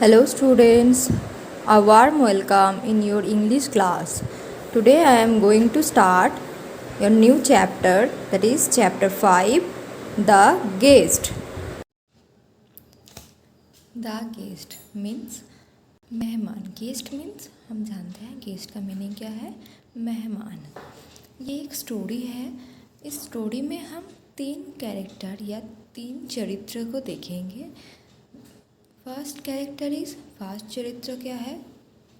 Hello students, a warm welcome in your English class. Today I am going to start your new chapter, that is chapter 5, The Guest. The guest means मेहमान. Guest means हम जानते हैं guest का meaning क्या है, मेहमान. ये एक स्टोरी है. इस स्टोरी में हम 3 कैरेक्टर या 3 चरित्र को देखेंगे. फर्स्ट चरित्र क्या है?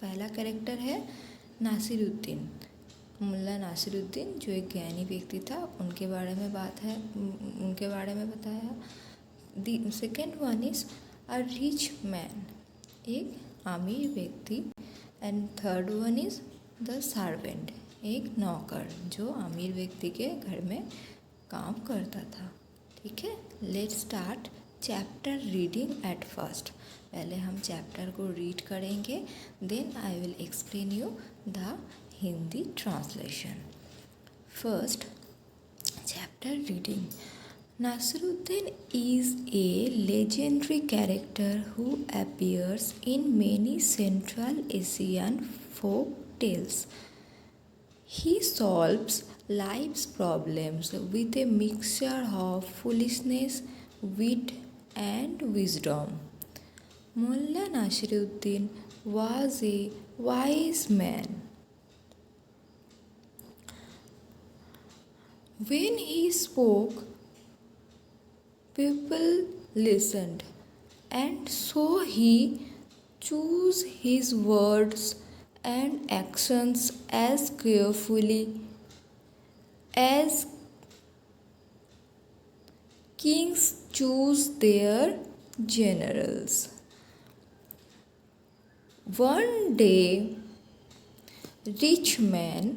पहला कैरेक्टर है नासिरुद्दीन, मुल्ला नासिरुद्दीन, जो एक ज्ञानी व्यक्ति था. उनके बारे में बताया. The second one is a rich man, एक अमीर व्यक्ति. And third one is the servant, एक नौकर जो अमीर व्यक्ति के घर में काम करता था. ठीक है, let's start chapter reading at first. पहले हम चैप्टर को रीड करेंगे, then I will explain you the Hindi translation. First chapter reading. Nasiruddin is a legendary character who appears in many Central Asian folk tales. He solves life's problems with a mixture of foolishness, wit, and wisdom. Mullah Nasiruddin was a wise man. When he spoke, people listened, and so he chose his words and actions as carefully as kings choose their generals. One day, a rich man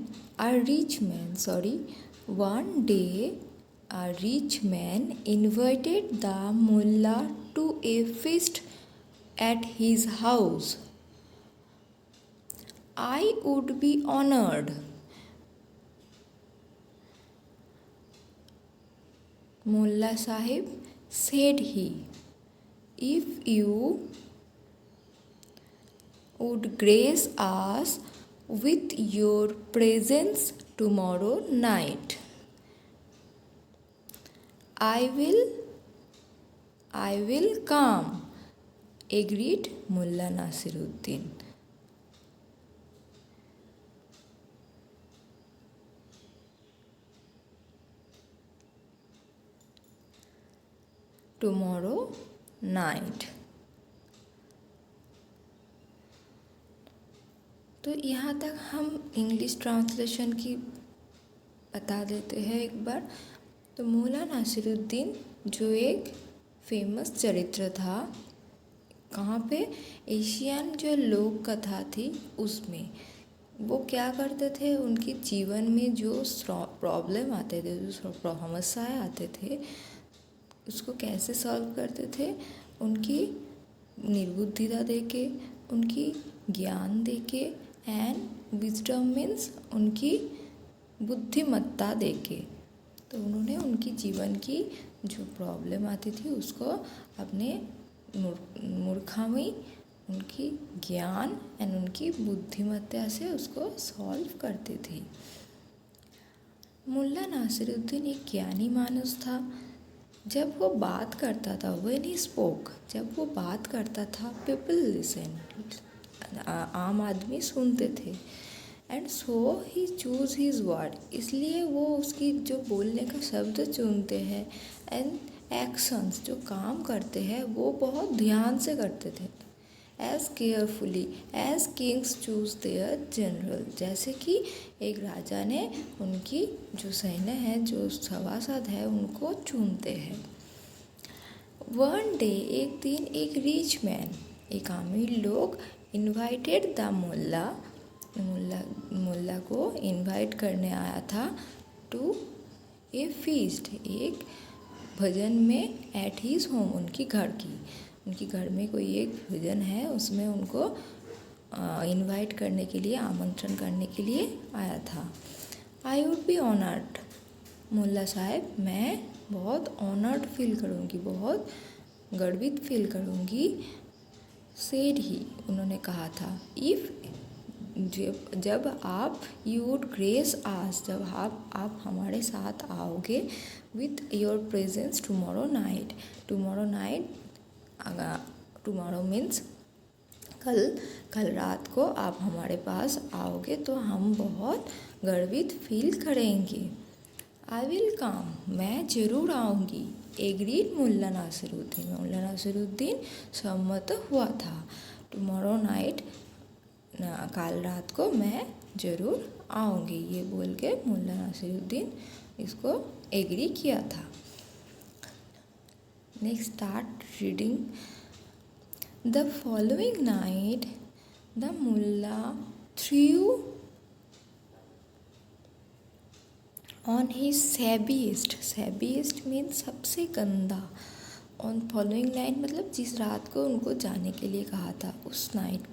invited the mullah to a feast at his house. "I would be honored," Mullah Sahib said he, "if you would grace us with your presence tomorrow night." I will come, agreed Mullah Nasiruddin. Tomorrow night. तो यहाँ तक हम English translation की बता देते हैं एक बार. तो मुल्ला नासिरुद्दीन जो एक फेमस चरित्र था, कहाँ पे? एशियन जो लोक कथा थी उसमें. वो क्या करते थे, उनके जीवन में जो प्रॉब्लम आते थे, जो समस्याएं आते थे, उसको कैसे सॉल्व करते थे. उनकी निर्बुद्धिता देके, उनकी ज्ञान देके, एंड विजडम मीन्स उनकी बुद्धिमत्ता देके. तो उन्होंने उनकी जीवन की जो प्रॉब्लम आती थी उसको अपने मूर्खामी, उनकी ज्ञान एंड उनकी बुद्धिमत्ता से उसको सॉल्व करती थी. मुल्ला नासिरुद्दीन एक ज्ञानी मानुस था. जब वो बात करता था, व्हेन ही स्पोक, जब वो बात करता था, पीपल लिसन, आम आदमी सुनते थे. And so he choose his word, इसलिए वो उसकी जो बोलने का शब्द चुनते हैं. एंड एक्शंस, जो काम करते हैं, वो बहुत ध्यान से करते थे. As carefully as kings choose their general, जैसे कि एक राजा ने उनकी जो सैन्य है, जो सभासद है, उनको चुनते हैं. वन डे, एक दिन, एक रिच मैन, एक अमीर लोग, इन्वाइटेड द मुल्ला को इनवाइट करने आया था टू ए फीस्ट, एक भजन में, एट हीज होम, उनकी घर में कोई एक भजन है, उसमें उनको इनवाइट करने के लिए, आमंत्रण करने के लिए आया था. आई वुड बी ऑनर्ड, मुल्ला साहब, मैं बहुत ऑनर्ड फील करूँगी, बहुत गर्वित फील करूँगी सेड ही, उन्होंने कहा था, इफ़ जब आप यू वुड ग्रेस आस, जब आप हमारे साथ आओगे with your presence tomorrow night, tomorrow means कल रात को आप हमारे पास आओगे तो हम बहुत गर्वित फील करेंगे। आई विल कम, मैं ज़रूर आऊँगी। एग्रीड मुल्ला नासिरुद्दीन सम्मत हुआ था। टुमारो नाइट, कल रात को मैं ज़रूर आऊँगी, ये बोल के मुल्ला नासिरुद्दीन इसको एग्री किया था। Next start reading. The following night the mulla threw on he shabbiest means सबसे गंदा। ऑन फॉलोइंग नाइट मतलब जिस रात को उनको जाने के लिए कहा था, उस नाइट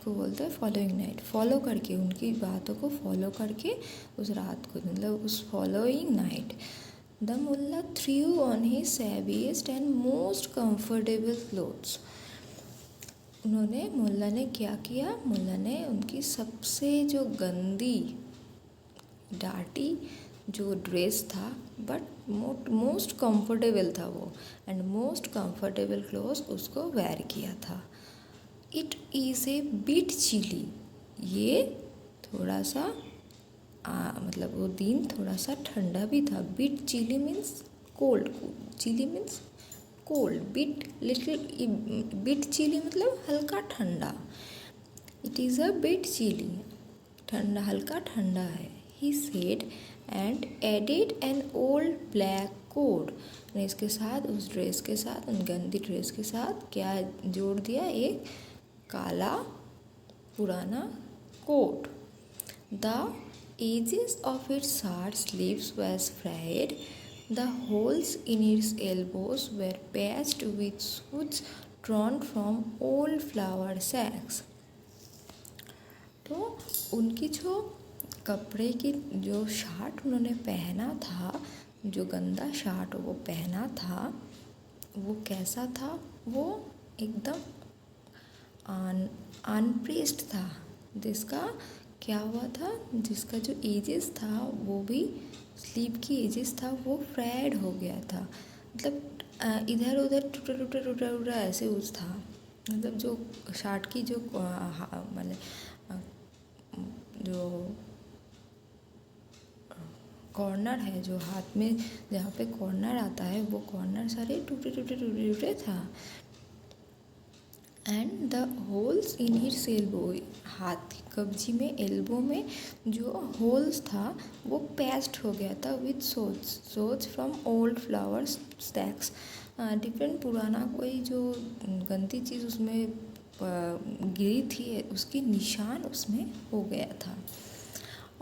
को बोलते हैं फॉलोइंग नाइट। फॉलो करके, उनकी बातों को फॉलो करके उस रात को, मतलब उस following night the mulla threw on he shabbiest and most comfortable clothes. Mulla ने क्या किया, मुल्ला ने उनकी सबसे जो गंदी डार्टी जो ड्रेस था बट मोस्ट कंफर्टेबल था वो, एंड मोस्ट कंफर्टेबल क्लोथ उसको वेयर किया था। It is a bit chilly, ये थोड़ा सा मतलब वो दिन थोड़ा सा ठंडा भी था। Bit chilly means cold, chilly means cold, bit chilly मतलब हल्का ठंडा। It is a bit chilly, ठंडा, हल्का ठंडा है। He said and added an old black coat, ने इसके साथ, उस ड्रेस के साथ, उन गंदी ड्रेस के साथ क्या जोड़ दिया, एक काला पुराना coat. The edges of its short sleeves was frayed, the holes in its elbows were patched with suits drawn from old flour sacks। तो उनकी जो कपड़े की जो शार्ट उन्होंने पहना था, जो गंदा शार्ट वो पहना था, वो कैसा था, वो एकदम अनप्रेस्ड था, जिसका क्या हुआ था, जिसका जो एजेस था वो भी, स्लीव की एजेस था वो फ्रैड हो गया था, मतलब इधर उधर टूटा ऐसे उस था, मतलब जो शार्ट की जो मतलब जो कॉर्नर है, जो हाथ में जहाँ पे कॉर्नर आता है, वो कॉर्नर सारे टूटे था। And the holes in his elbow, हाथ की कब्जी में, एल्बो में जो होल्स था वो पैच्ड हो गया था विथ सोच from old flower stacks, different पुराना कोई जो गंदी चीज़ उसमें गिरी थी, उसकी निशान उसमें हो गया था।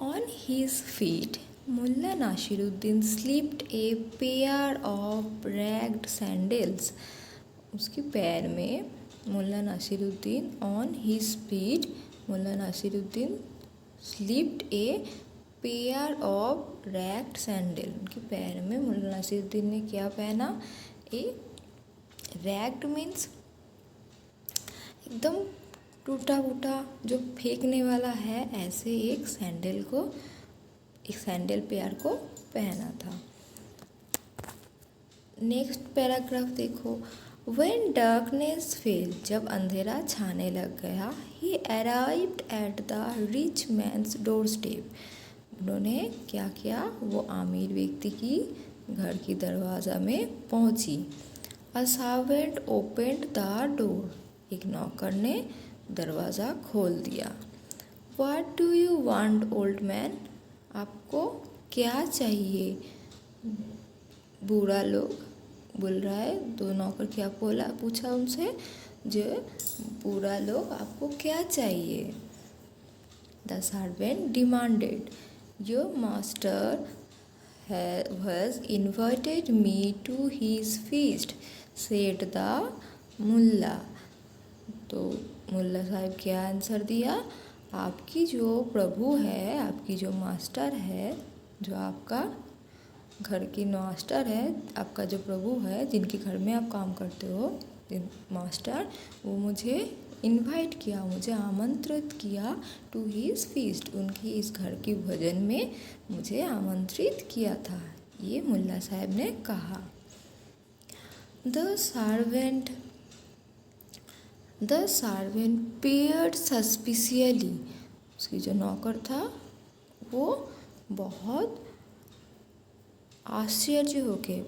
On his feet Mulla Nasiruddin slipped a pair of ragged sandals, उसके पैर में Mulla Nasiruddin, on his feet Mulla Nasiruddin slipped a pair of ragged sandal, उनके पैर में मुल्ला नासिरुद्दीन ने क्या पहना, ए रैग्ड मीन्स एकदम टूटा फूटा जो फेंकने वाला है, ऐसे एक सैंडल पेयर को पहना था। नेक्स्ट पैराग्राफ देखो। व्हेन डार्कनेस फेल, जब अंधेरा छाने लग गया, ही arrived at the rich mains door step, उन्होंने क्या किया, वो अमीर व्यक्ति की घर की दरवाज़ा में पहुंची। A servant opened the door, एक नौकर ने दरवाज़ा खोल दिया। What do you want old man, आपको क्या चाहिए, बूढ़ा लोग बोल रहा है। दो नौकर क्या पूछा उनसे, जो बूढ़ा लोग आपको क्या चाहिए। The servant demanded, your master has invited me to his feast, said the mulla, तो मुल्ला साहब क्या आंसर दिया, आपकी जो प्रभु है, आपकी जो मास्टर है, जो आपका घर की मास्टर है, आपका जो प्रभु है, जिनके घर में आप काम करते हो, मास्टर वो मुझे इनवाइट किया, मुझे आमंत्रित किया टू हीज फीस्ट, उनकी इस घर की भोजन में मुझे आमंत्रित किया था, ये मुल्ला साहब ने कहा। द सर्वेंट पेयर्ड सस्पिशियसली, उसकी जो नौकर था वो बहुत आश्चर्य होके,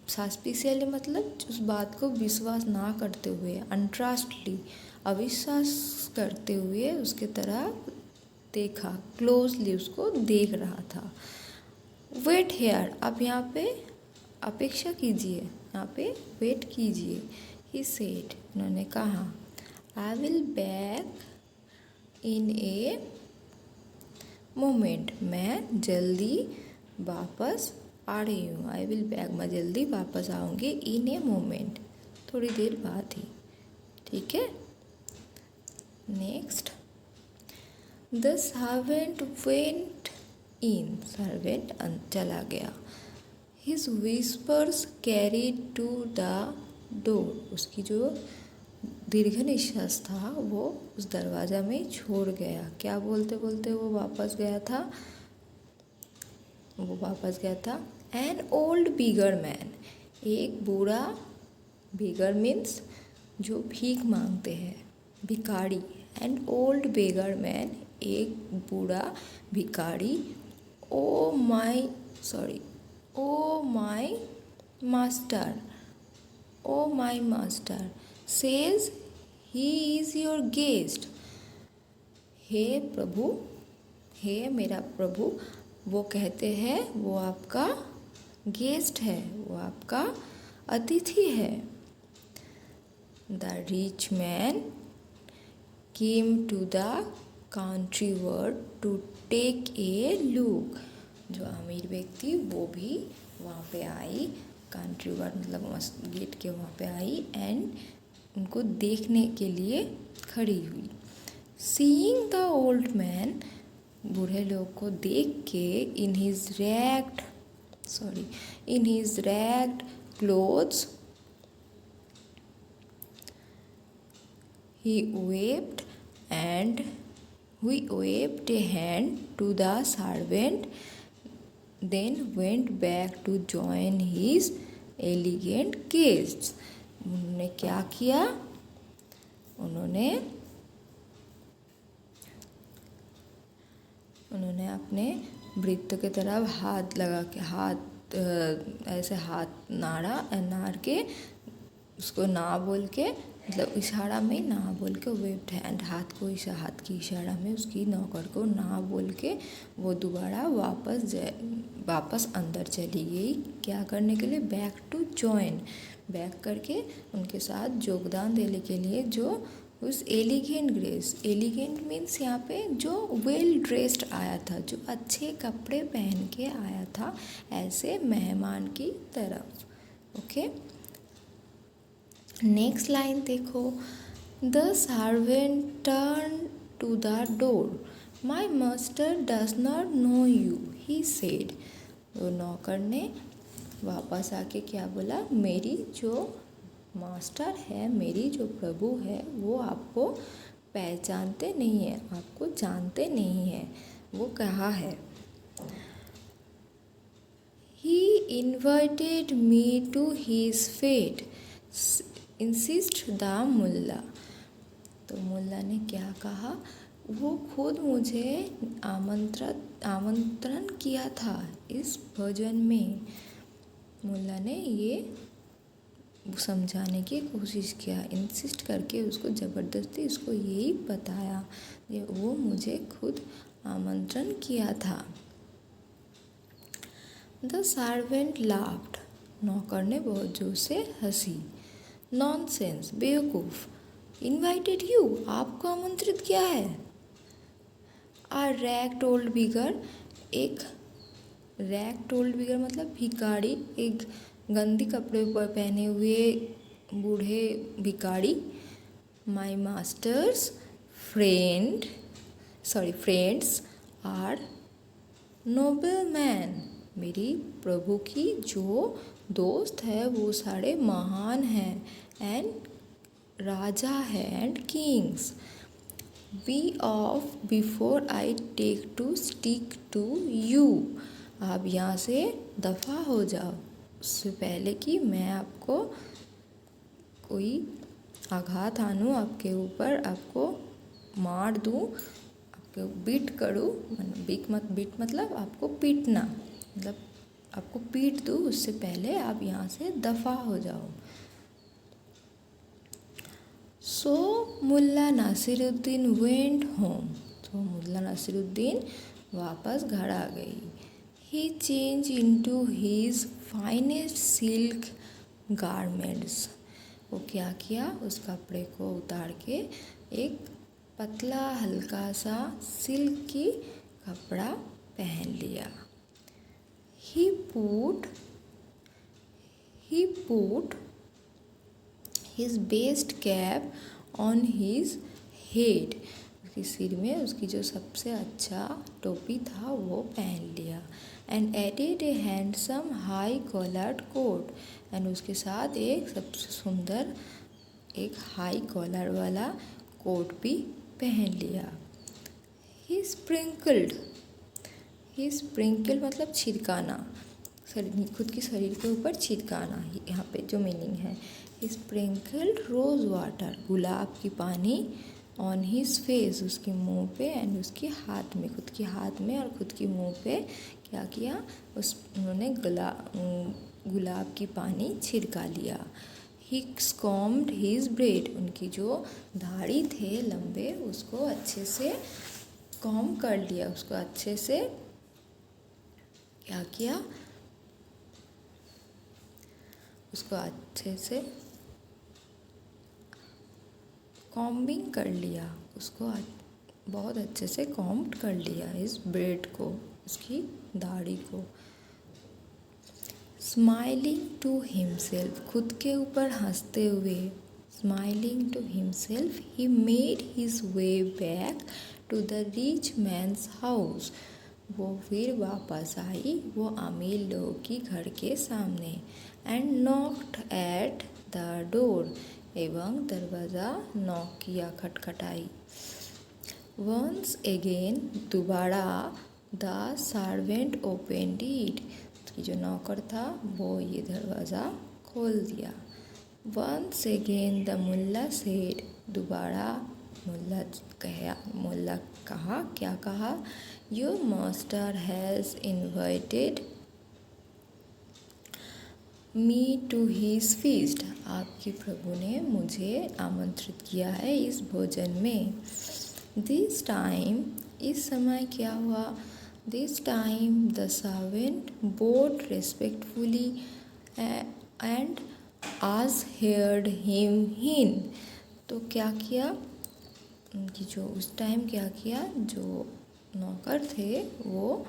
सस्पिशियसली मतलब उस बात को विश्वास ना करते हुए, अनट्रस्टली अविश्वास करते हुए उसके तरफ देखा, क्लोजली उसको देख रहा था। वेट हेयर, आप यहाँ पे अपेक्षा कीजिए, यहाँ पे वेट कीजिए। ही सेड, उन्होंने कहा, I will back in a moment, मैं जल्दी वापस आ रही हूँ। आई विल बैक, मैं जल्दी वापस आऊँगी, इन ए मोमेंट, थोड़ी देर बाद ही, ठीक है। Next, the servant went in, servant चला गया। His whispers carried to the door, उसकी जो दीर्घ निश्वास था वो उस दरवाज़ा में छोड़ गया। क्या बोलते बोलते वो वापस गया था। एन ओल्ड बिगर मैन, एक बूढ़ा, बिगर मीन्स जो भीख मांगते हैं, भिखारी। एन ओल्ड बिगर मैन, एक बूढ़ा भिखारी। Oh my master says he is your guest, हे प्रभु, हे मेरा प्रभु, वो कहते हैं वो आपका गेस्ट है, वो आपका अतिथि है। The rich man came to the courtyard to take a look, जो अमीर व्यक्ति वो भी वहाँ पे आई, कंट्री वर्ड मतलब गेट के वहाँ पे आई, एंड उनको देखने के लिए खड़ी हुई। सीइंग द ओल्ड मैन, बूढ़े लोग को देख के, in his ragged clothes, he waved a hand to the servant, then went back to join his elegant guests. उन्होंने क्या किया, उन्होंने अपने वृत्त के तरफ हाथ लगा के, ऐसे हाथ नाड़ के, उसको ना बोल के, मतलब इशारा में ना बोल के, वेव्ड हैंड, हाथ की इशारा में उसकी नौकर को ना बोल के वो दोबारा वापस अंदर चली गई। क्या करने के लिए, बैक टू जॉइन, बैक करके उनके साथ योगदान देने के लिए, जो उस एलिगेंट मीन्स यहाँ पे जो वेल ड्रेस्ड आया था, जो अच्छे कपड़े पहन के आया था, ऐसे मेहमान की तरफ। ओके, नेक्स्ट लाइन देखो, the servant turn to the door, my master does not know you, he said. वो नौकर ने वापस आके क्या बोला, मेरी जो मास्टर है, मेरी जो प्रभु है, वो आपको पहचानते नहीं है, आपको जानते नहीं है, वो कहा है। He invited me to his feast, insist the mulla. तो मुल्ला ने क्या कहा, वो खुद मुझे आमंत्रण किया था इस भोजन में। मुल्ला ने ये समझाने की कोशिश किया, इंसिस्ट करके उसको ज़बरदस्ती उसको यही बताया कि वो मुझे खुद आमंत्रण किया था। द सर्वेंट लाफ्ड, नौकर ने बहुत जोर से हंसी। नॉनसेंस, बेवकूफ़, इनवाइटेड यू, आपको आमंत्रित किया है। आ रैग्ड ओल्ड बिगर, एक रैग्ड ओल्ड बिगर मतलब भिखारी, एक गंदी कपड़े पर पहने हुए बूढ़े भिखारी। My master's friends are noble man, मेरी प्रभु की जो दोस्त है वो सारे महान हैं। एंड राजा है and kings. Be off before I take to stick to you. आप यहाँ से दफ़ा हो जाओ, उससे पहले कि मैं आपको कोई आघात आनूँ आपके ऊपर, आपको मार दूँ, आपको बीट करूँ। बीट मतलब आपको पीटना, मतलब आपको पीट दूँ, उससे पहले आप यहाँ से दफ़ा हो जाओ। So Mulla Nasiruddin went home. तो मुल्ला नासिरुद्दीन वापस घर आ गई। He change into his finest silk garments. वो क्या किया, उस कपड़े को उतार के एक पतला हल्का सा सिल्क की कपड़ा पहन लिया। He put his best cap on his head। उसके सिर में उसकी जो सबसे अच्छा टोपी था वो पहन लिया। And added a handsome high collared coat। and उसके साथ एक सबसे सुंदर एक हाई कॉलर वाला कोट भी पहन लिया। He sprinkled मतलब छिड़काना, खुद की शरीर के ऊपर छिड़काना, यहाँ पे जो मीनिंग है। He sprinkled rose water, गुलाब की पानी, on his face, उसके मुंह पे, एंड उसके हाथ में, खुद के हाथ में और खुद के मुंह पे क्या किया, उन्होंने गुलाब की पानी छिड़का लिया। He combed his braid, उनकी जो दाढ़ी थे लंबे, उसको अच्छे से कॉम्ब कर लिया, उसको अच्छे से क्या किया, उसको अच्छे से कॉम्बिंग कर लिया, उसको बहुत अच्छे से कॉम्ब कर लिया इस ब्रेड को, उसकी दाढ़ी को। स्माइलिंग टू हिमसेल्फ, खुद के ऊपर हंसते हुए, smiling to himself, he made his way back to the rich man's house. वो फिर वापस आई वो अमीर लोगों की घर के सामने। And knocked at the door, एवं दरवाज़ा नॉक किया, खटखटाई। वंस अगेन, दोबारा, द सर्वेंट ओपनड इट, कि जो नौकर था वो ये दरवाज़ा खोल दिया। Once again the Mulla said, दोबारा मुल्ला कहा, क्या कहा, your master has invited me to his feast, आपके प्रभु ने मुझे आमंत्रित किया है इस भोजन में। दिस टाइम, इस समय क्या हुआ, this time the servant bowed respectfully and ushered him in. तो क्या किया कि जो उस टाइम क्या किया, जो नौकर थे वो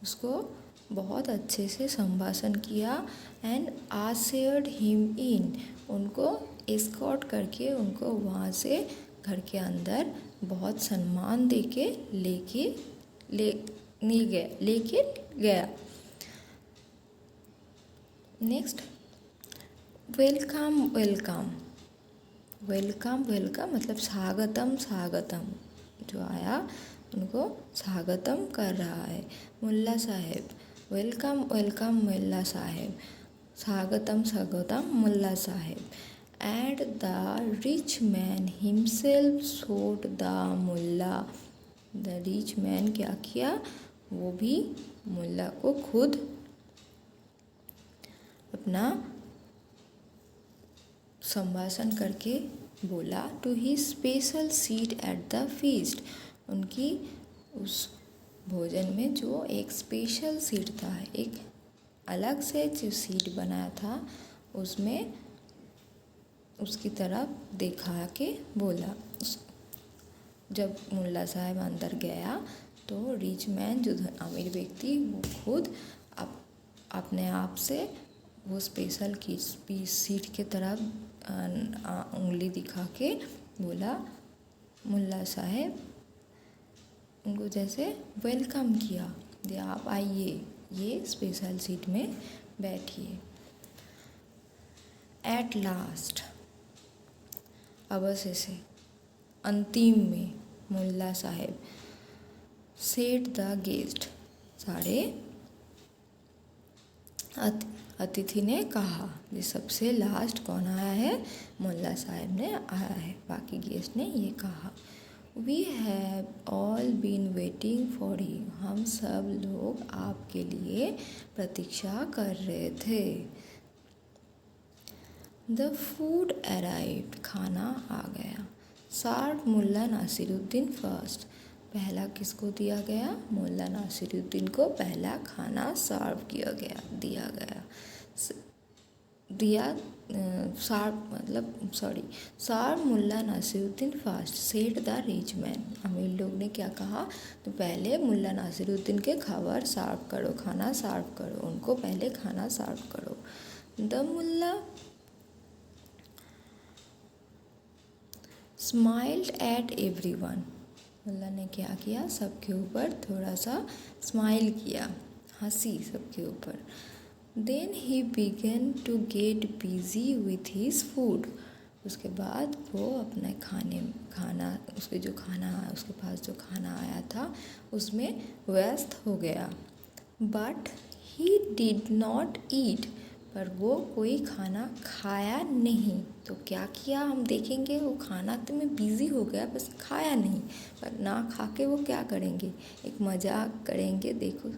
उसको बहुत अच्छे से संभाषण किया। एंड आशेयर्ड हिम इन, उनको एस्कॉर्ट करके उनको वहाँ से घर के अंदर बहुत सम्मान देके लेके गया। Next, welcome welcome, welcome welcome मतलब स्वागतम स्वागतम, जो आया उनको स्वागतम कर रहा है। मुल्ला साहेब, वेलकम वेलकम मुल्ला साहेब, स्वागतम स्वागतम मुल्ला साहेब। And the rich man himself sought the mulla, the rich man क्या किया, वो भी मुल्ला को खुद अपना संभाषण करके बोला। To he special seat at the feast, उनकी उस भोजन में जो एक स्पेशल सीट था, एक अलग से जो सीट बनाया था, उसमें उसकी तरफ दिखा के बोला। जब मुल्ला साहब अंदर गया तो रिच मैन, जो अमीर व्यक्ति, वो खुद अपने आप से वो स्पेशल की सीट के तरफ उंगली दिखा के बोला, मुल्ला साहब, उनको जैसे वेलकम किया, दे आप आइए, ये स्पेशल सीट में बैठिए। एट लास्ट, अवशेषे अंतिम में मुल्ला साहेब सेड द गेस्ट सारे अतिथि ने कहा। ये सबसे लास्ट कौन आया है? मुल्ला साहब ने आया है। बाकी गेस्ट ने ये कहा, we have all been waiting for you. हम सब लोग आपके लिए प्रतीक्षा कर रहे थे। The food arrived. खाना आ गया। Serve Mulla Nasiruddin first. पहला किसको दिया गया? मुल्ला नासिरुद्दीन को पहला खाना सर्व किया गया, दिया गया। Serve Mulla Nasiruddin first said the rich man. अमीर लोग ने क्या कहा? तो पहले मुल्ला नासिरुद्दीन के खबर सर्व करो, खाना सर्व करो, उनको पहले खाना सर्व करो। The mulla smiled at everyone. Mulla ने क्या किया? सबके ऊपर थोड़ा सा स्माइल किया, हंसी सबके ऊपर। Then he began to get busy with his food. उसके बाद वो अपने उसके पास जो खाना आया था उसमें व्यस्त हो गया। But he did not eat. पर वो कोई खाना खाया नहीं। तो क्या किया हम देखेंगे। वो खाना तो में बिज़ी हो गया, बस खाया नहीं। पर ना खा के वो क्या करेंगे? एक मजाक करेंगे। देखो,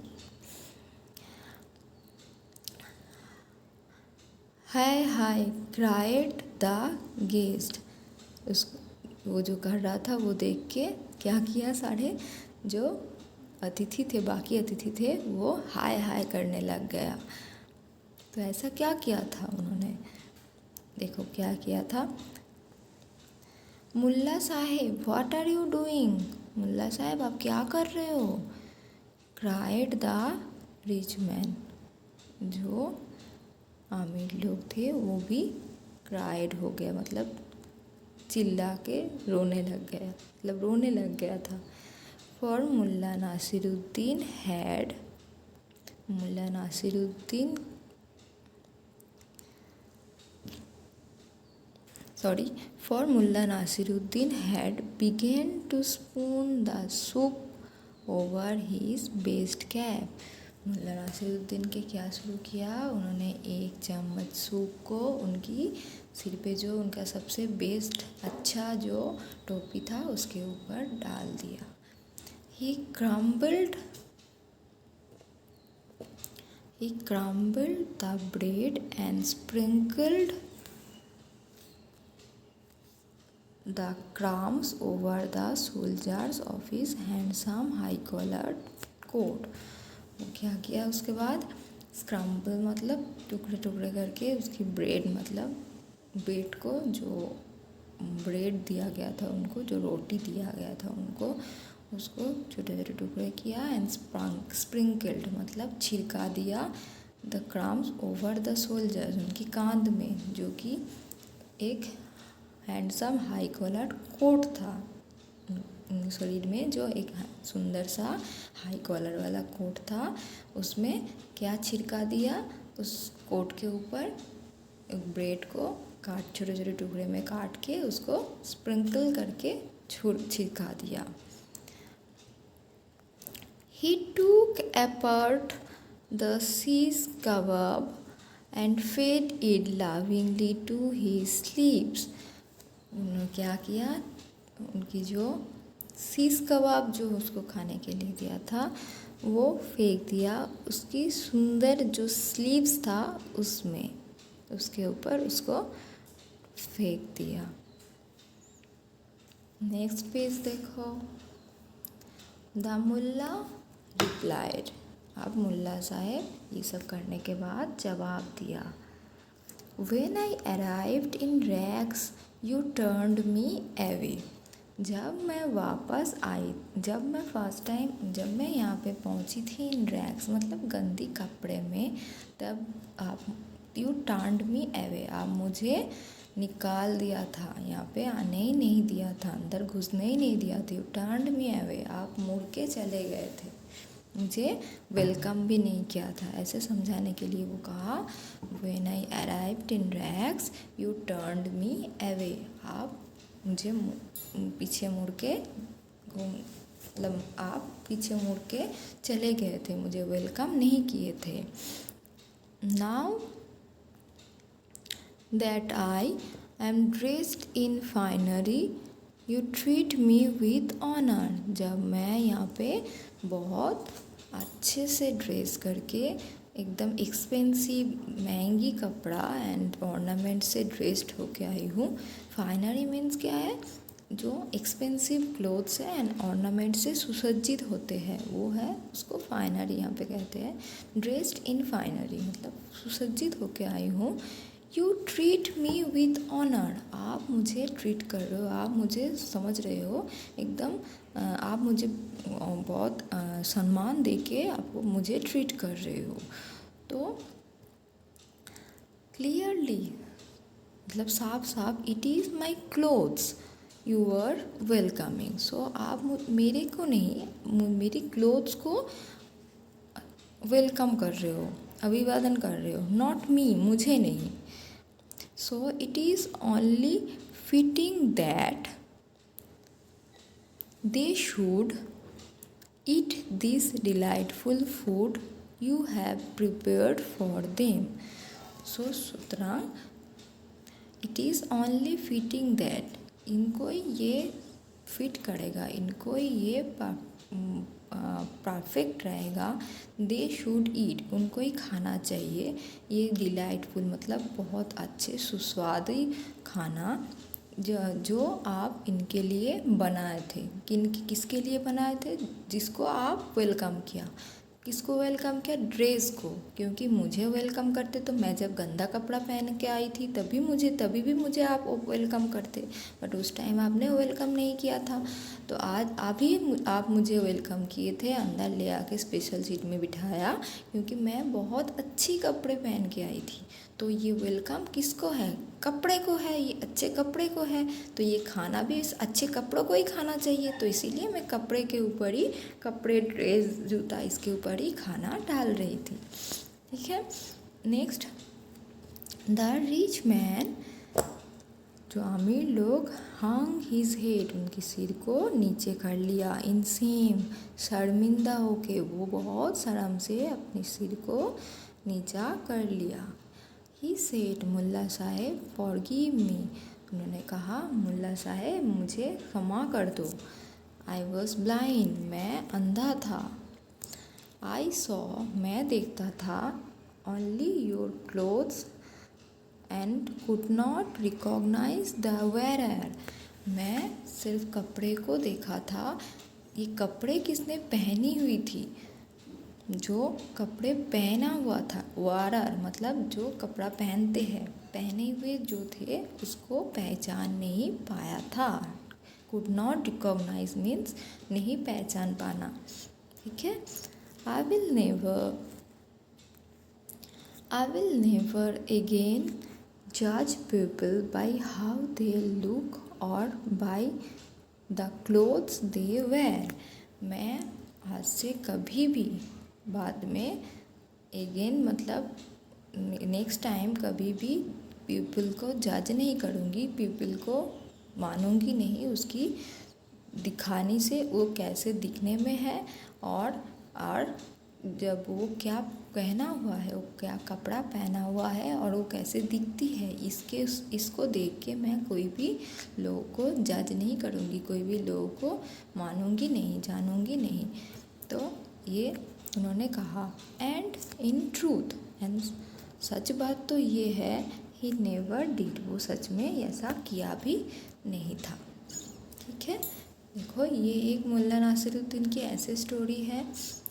हाय क्राइड द गेस्ट। वो जो कर रहा था वो देख के क्या किया? सारे जो अतिथि थे, बाकी अतिथि थे, वो हाय करने लग गया। तो ऐसा क्या किया था उन्होंने? देखो क्या किया था। मुल्ला साहेब व्हाट आर यू डूइंग। मुल्ला साहेब आप क्या कर रहे हो? Cried the rich man. जो अमीर लोग थे वो भी क्राइड हो गया, मतलब चिल्ला के रोने लग गया था। For Mulla Nasiruddin had began to spoon the soup over his best cap। मुल्ला नासिरुद्दीन के क्या शुरू किया? उन्होंने एक चम्मच सूप को उनकी सिर पे जो उनका सबसे बेस्ट अच्छा जो टोपी था उसके ऊपर डाल दिया। He crumbled the bread and sprinkled the crumbs over the shoulders of his handsome high-collared coat। वो क्या किया उसके बाद? स्क्रम्बल मतलब टुकड़े करके उसकी ब्रेड, मतलब ब्रेड को जो ब्रेड दिया गया था उनको, जो रोटी दिया गया था उनको, उसको छोटे टुकड़े किया। एंड स्प्रिंकल्ड मतलब छिड़का दिया। The crumbs over the soldiers उनकी कांध में, जो कि एक हैंडसम हाई कॉलर कोट था। शरीर में जो एक सुंदर सा हाई कॉलर वाला कोट था, उसमें क्या छिड़का दिया? उस कोट के ऊपर ब्रेड को छोटे टुकड़े में काट के उसको स्प्रिंकल करके छिड़का दिया। He took apart the shish kebab and fed it lovingly to his slaves। उन्होंने क्या किया? उनकी जो शीश कबाब जो उसको खाने के लिए दिया था वो फेंक दिया उसकी सुंदर जो स्लीव्स था उसमें, उसके ऊपर उसको फेंक दिया। नेक्स्ट पेज देखो। The Mulla replied. अब मुल्ला साहेब ये सब करने के बाद जवाब दिया। When I arrived in Rex, you turned me away। जब मैं फर्स्ट टाइम जब मैं यहाँ पे पहुँची थी इन रैक्स मतलब गंदी कपड़े में, तब आप यू टर्न्ड मी अवे, आप मुझे निकाल दिया था, यहाँ पे आने ही नहीं दिया था, अंदर घुसने ही नहीं दिया था। यू टर्न्ड मी अवे, आप मुड़ के चले गए थे, मुझे वेलकम भी नहीं किया था। ऐसे समझाने के लिए वो कहा when I arrived in rags you turned me away, आप मुझे पीछे मुड़ के मतलब आप पीछे मुड़ के चले गए थे, मुझे वेलकम नहीं किए थे। Now that I am dressed in finery you treat me with honour. जब मैं यहाँ पे बहुत अच्छे से ड्रेस करके एकदम एक्सपेंसिव महंगी कपड़ा एंड ऑर्नामेंट से ड्रेस्ड होके आई हूँ। फाइनरी मीन्स क्या है, जो एक्सपेंसिव क्लोथ्स है एंड ऑर्नामेंट से सुसज्जित होते हैं वो है, उसको फाइनरी यहाँ पे कहते हैं। ड्रेस्ड इन फाइनरी मतलब सुसज्जित होके आई हूँ। You treat me with honour, आप मुझे ट्रीट कर रहे हो, आप मुझे समझ रहे हो एकदम, आप मुझे बहुत सम्मान देके आप मुझे ट्रीट कर रहे हो। तो क्लियरली मतलब साफ साफ, it is my clothes you are welcoming. So आप मेरे को नहीं, मेरी क्लोथ्स को वेलकम कर रहे हो, अभिवादन कर रहे हो, नॉट मी, मुझे नहीं। So it is only fitting that they should eat this delightful food you have prepared for them. So सुतरां it is only fitting that, इनको ये फिट करेगा, इनको ये परफेक्ट रहेगा। दे शुड ईट, उनको ही खाना चाहिए ये डिलाइटफुल मतलब बहुत अच्छे सुस्वादी खाना जो आप इनके लिए बनाए थे। किसके लिए बनाए थे? जिसको आप वेलकम किया। किसको वेलकम किया? ड्रेस को, क्योंकि मुझे वेलकम करते तो मैं जब गंदा कपड़ा पहन के आई थी तभी भी मुझे आप वेलकम करते, बट उस टाइम आपने वेलकम नहीं किया था। तो आज अभी आप मुझे वेलकम किए थे, अंदर ले आके स्पेशल सीट में बिठाया क्योंकि मैं बहुत अच्छी कपड़े पहन के आई थी। तो ये वेलकम किसको है? कपड़े को है, ये अच्छे कपड़े को है। तो ये खाना भी इस अच्छे कपड़ों को ही खाना चाहिए, तो इसीलिए मैं कपड़े के ऊपर ही, कपड़े ड्रेस जूता इसके ऊपर ही खाना डाल रही थी। ठीक है। नेक्स्ट, द रिच मैन, जो अमीर लोग, हंग हिज हेड, उनके सिर को नीचे कर लिया। इन सेम, शर्मिंदा होके, वो बहुत शर्म से अपने सिर को नीचा कर लिया। He said, Mulla Saheb forgive me, उन्होंने कहा मुल्ला साहेब मुझे क्षमा कर दो। आई वॉज ब्लाइंड, मैं अंधा था। आई सॉ, मैं देखता था। Only your clothes and could not recognise the wearer, मैं सिर्फ कपड़े को देखा था। ये कपड़े किसने पहनी हुई थी? जो कपड़े पहना हुआ था, वारर मतलब जो कपड़ा पहनते हैं, पहने हुए जो थे उसको पहचान नहीं पाया था। कुड नॉट रिकॉग्नाइज मीन्स नहीं पहचान पाना। ठीक है। आई विल नेवर अगेन जज people by how they look और by the clothes they wear, मैं आज से कभी भी बाद में, अगेन मतलब नेक्स्ट टाइम कभी भी पीपल को जज नहीं करूँगी, पीपल को मानूंगी नहीं उसकी दिखाने से वो कैसे दिखने में है, और जब वो क्या पहना हुआ है, वो क्या कपड़ा पहना हुआ है और वो कैसे दिखती है, इसको देख के मैं कोई भी लोगों को जज नहीं करूँगी, कोई भी लोगों को मानूंगी नहीं, जानूंगी नहीं। तो ये उन्होंने कहा। And in truth, and such बात तो ये है, ही नेवर डिड, वो सच में ऐसा किया भी नहीं था। ठीक है। देखो ये एक मुल्ला नासिरुद्दीन की ऐसी स्टोरी है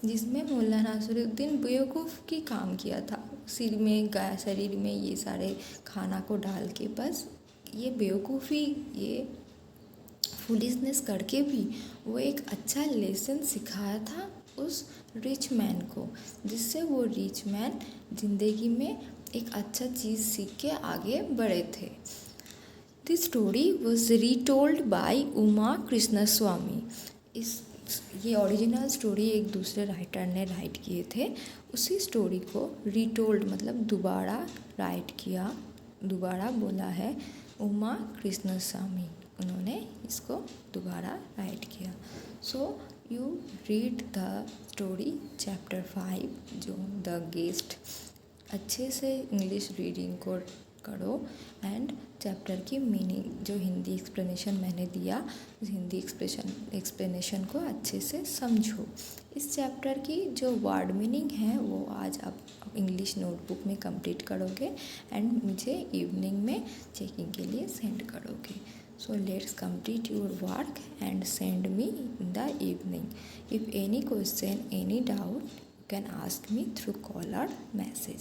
जिसमें मुल्ला नासिरुद्दीन बेवकूफ़ की काम किया था, शरीर में ये सारे खाना को डाल के, बस ये बेवकूफ़ी, ये फुलिशनेस करके भी वो एक अच्छा लेसन सिखाया था उस रिच मैन को, जिससे वो रिच मैन ज़िंदगी में एक अच्छा चीज़ सीख के आगे बढ़े थे। This story was retold by Uma Krishnaswami. ये ओरिजिनल स्टोरी एक दूसरे राइटर ने राइट किए थे, उसी स्टोरी को रीटोल्ड मतलब दोबारा राइट किया, दोबारा बोला है उमा कृष्णस्वामी। उन्होंने इसको दोबारा राइट किया। So you read the story chapter 5 जो द गेस्ट। अच्छे से इंग्लिश रीडिंग को करो एंड चैप्टर की मीनिंग जो हिंदी एक्सप्लेनेशन मैंने दिया उस हिंदी एक्सप्लेनेशन को अच्छे से समझो। इस चैप्टर की जो वर्ड मीनिंग है वो आज आप इंग्लिश नोटबुक में कंप्लीट करोगे एंड मुझे इवनिंग में चेकिंग के लिए सेंड करोगे। So let's complete your work and send me in the evening. If any question any doubt you can ask me through call और मैसेज।